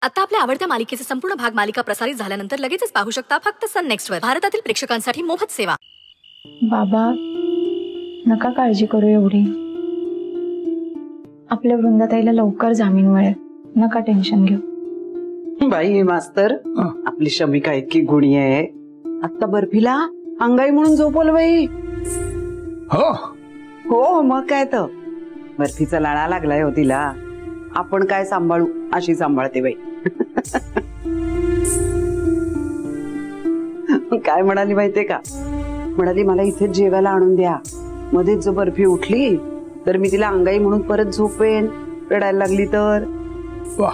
आता आपल्या आवडत्या मालिकेचे संपूर्ण भाग मालिका प्रसारित झाल्यानंतर लगेचच पाहू शकता फक्त सन नेक्स्ट वर. भारतातील प्रेक्षकांसाठी मोफत सेवा. बाबा नका काळजी करू एवढी. आपल्या वृंदाताईला लवकर जामीन मिळेल, नका टेन्शन घेऊ. बाई मास्तर, आपली शमिका इतकी गुणी आहे. आता बर्फीला अंगाई म्हणून झोपवलं बाई. हो हो मग काय तर. बर्फीचा लाळा लागलाय हो तिला. आपण काय सांभाळू अशी सांभाळते बाई. काय म्हणाली माहितीये का? म्हणाली मला इथेच जेवायला आणून द्या. मध्येच जर बर्फी उठली तर मी तिला अंगाई म्हणून परत झोपेन, रडायला लागली तर. वा,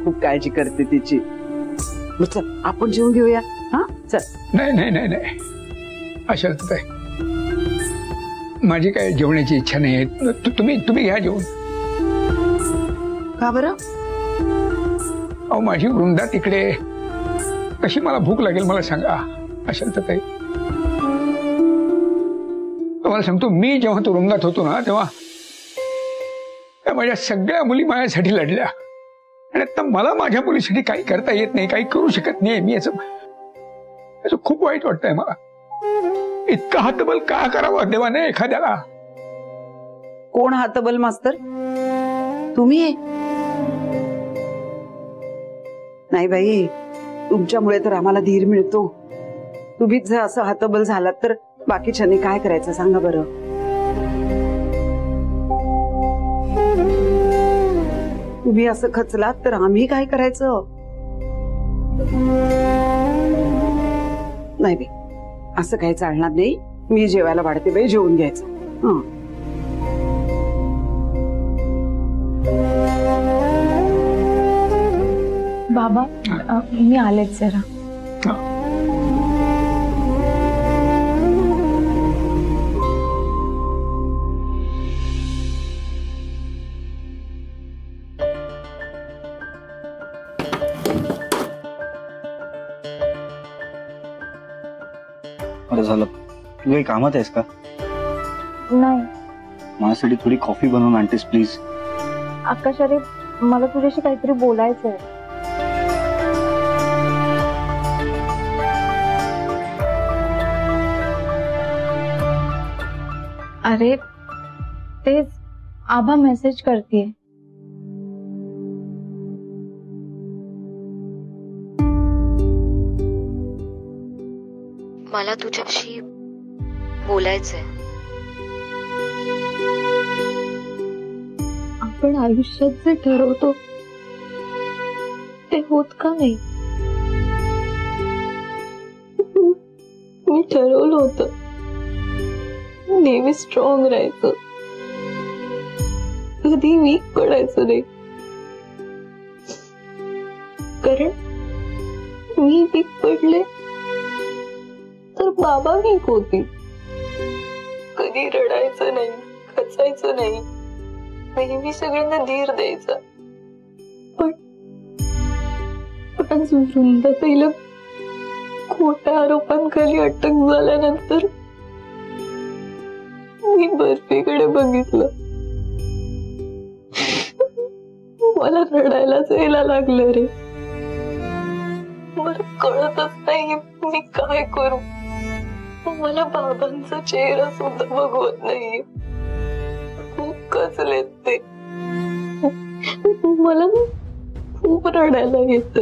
खूप काळजी करते तिची. चल आपण जेवून घेऊया. हा चल. नाही नाही नाही नाही अशा काय माझी काय जेवण्याची इच्छा नाही. तुम्ही घ्या जेवून. का बरं? अहो माझी वृंदा तिकडे, कशी मला भूक लागेल मला सांगा. अशा काही तुम्हाला सांगतो, मी जेव्हा तुरुंगात होतो ना तेव्हा माझ्या सगळ्या मुली माझ्यासाठी लढल्या. आणि आता मला माझ्या मुलीसाठी काही करता येत नाही, काही करू शकत नाही. मी याचं खूप वाईट वाटतंय मला. इतका हातबल का करावं देवाने एखाद्याला? कोण हातबल मास्तर? तुम्ही? नाही बाई, तुमच्यामुळे तर आम्हाला धीर मिळतो. तुम्हीच जर असं हातबल झालात तर बाकीच्यांनी काय करायचं सांगा बरं. तुम्ही असं खचलात तर आम्ही काय करायचं? नाही बाई, असं काही चालणार नाही. मी जेवायला वाढते बाई, जेवून घ्यायचं. बाबा मी आलेच जरा. बरं झालं. तू काही कामात आहेस का? नाही. माझ्यासाठी थोडी कॉफी बनवून आणतेस प्लीज? आकाश अरे, मला तुझ्याशी काहीतरी बोलायचंय. अरे तेच, आभा मेसेज करतीये. मला तुझ्याशी बोलायचंय. आपण आयुष्यात जे ठरवतो ते होत का नाही? मी ठरवलं होतं नेहमी स्ट्रॉंग राहायचं, कधी वीक पडायचं नाही. कारण मी वीक पडले तर बाबा वीक होती. कधी रडायचं नाही, खचायचं नाही, नेहमी सगळ्यांना धीर द्यायचा. पण आज वृंदाताईला खोट्या आरोपांखाली अटक झाल्यानंतर मी बर्फीकडे बघितलं. मला रडायलाच यायला लागलं रे. मला कळतच नाही मी काय करू. मला बाबांचा चेहरा सुद्धा बघवत नाहीये. खूप कचलेत ते. मला खूप रडायला येत,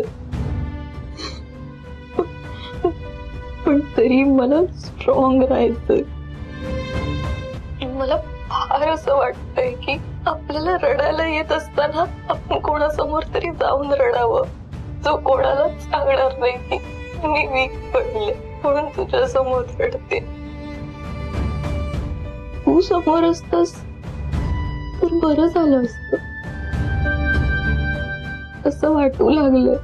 पण तरी मला स्ट्रॉंग राहायचंय. मला फार असं वाटतंय की आपल्याला रडायला येत असताना आपण कोणासमोर तरी जाऊन रडावं, जो कोणाला सांगणार नाही की मी वीक पडले म्हणून तुझ्या समोर रडते. तू समोर असतस तर बरं झालं असत, असं वाटू लागलं.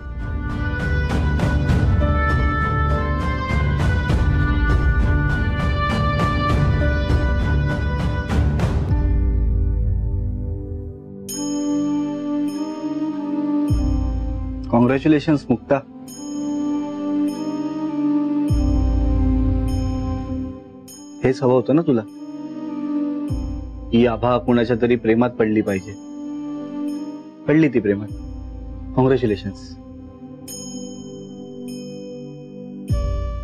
कॉंग्रॅच्युलेशन्स मुक्ता. हेच हवं होतं ना तुला? ही आभा कुणाच्या तरी प्रेमात पडली पाहिजे. पडली ती प्रेमात. कॉंग्रॅच्युलेशन्स.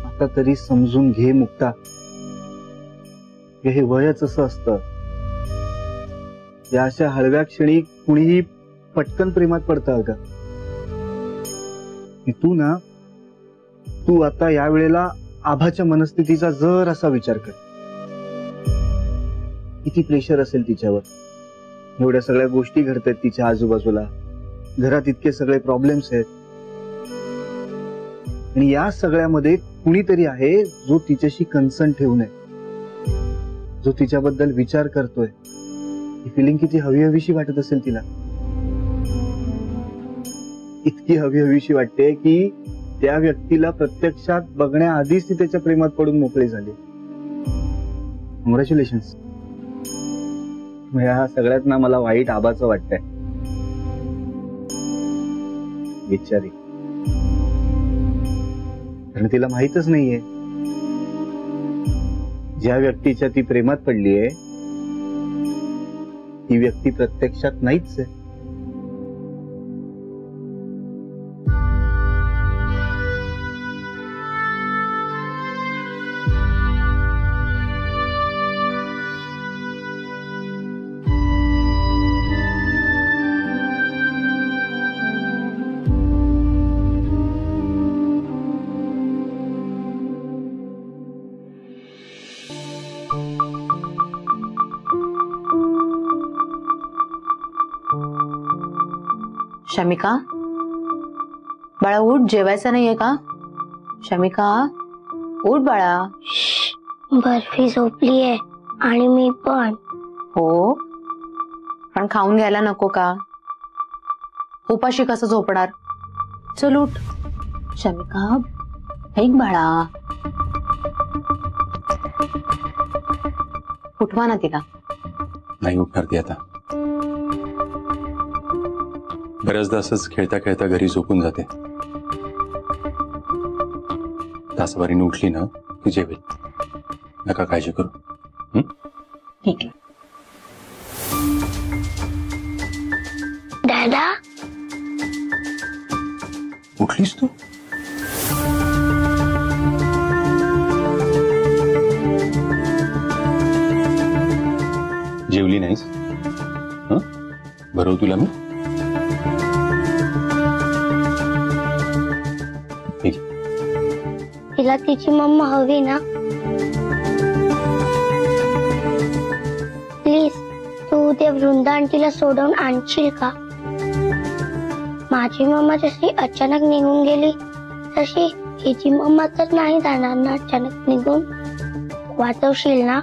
आता तरी समजून घे मुक्ता, हे वयच असं असतं. या अशा हळव्या क्षणी कुणीही पटकन प्रेमात पडतं का? तू आता या वेळेला आभाच्या मनस्थितीचा जर असा विचार कर. किती प्रेशर असेल तिच्यावर, एवढ्या सगळ्या गोष्टी घडतात तिच्या आजूबाजूला, घरात इतके सगळे प्रॉब्लेम्स आहेत, आणि या सगळ्यामध्ये कुणीतरी आहे जो तिच्याशी कन्सर्न ठेवून आहे, जो तिच्याबद्दल विचार करतोय. ही फिलिंग किती हवी हवीशी वाटत असेल तिला. इतकी हवी हवीशी वाटते की त्या व्यक्तीला प्रत्यक्षात बघण्याआधीच ती त्याच्या प्रेमात पडून मोकळी झाली. कॉंग्रॅच्युलेशन्स. या सगळ्यात ना मला वाईट आबाचं वाटतंय. बिचारी, कारण तिला माहीतच नाहीये ज्या व्यक्तीच्या ती प्रेमात पडलीये ती व्यक्ती प्रत्यक्षात नाहीच आहे. शमिका, बाळा उठ, जेवायचं नाहीये का? शमिका उठ बाळा. बर्फी झोपलीये आणि मी पण. हो, पण खाऊन घ्यायला नको का? उपाशी कसं झोपणार? चल उठ. शमिका ऐक बाळा, उठवा ना तिला. नाही उठणार ती आता. बऱ्याचदा असंच खेळता खेळता घरी झोपून जाते. तासाभराने उठली ना की जेवेल. नका काळजी करू. ठीक आहे. दादा, उठलीस तू? जेवली नाहीस? भरवू तुला मी? तिला तिची मम्मा हवी ना. प्लीज तू उद्या वृंदा आंटीला सोडवून आणशील का? माझी मम्मा जशी अचानक निघून गेली तशी हिची मम्मा तर नाही जाणार ना अचानक निघून. वाचवशील ना?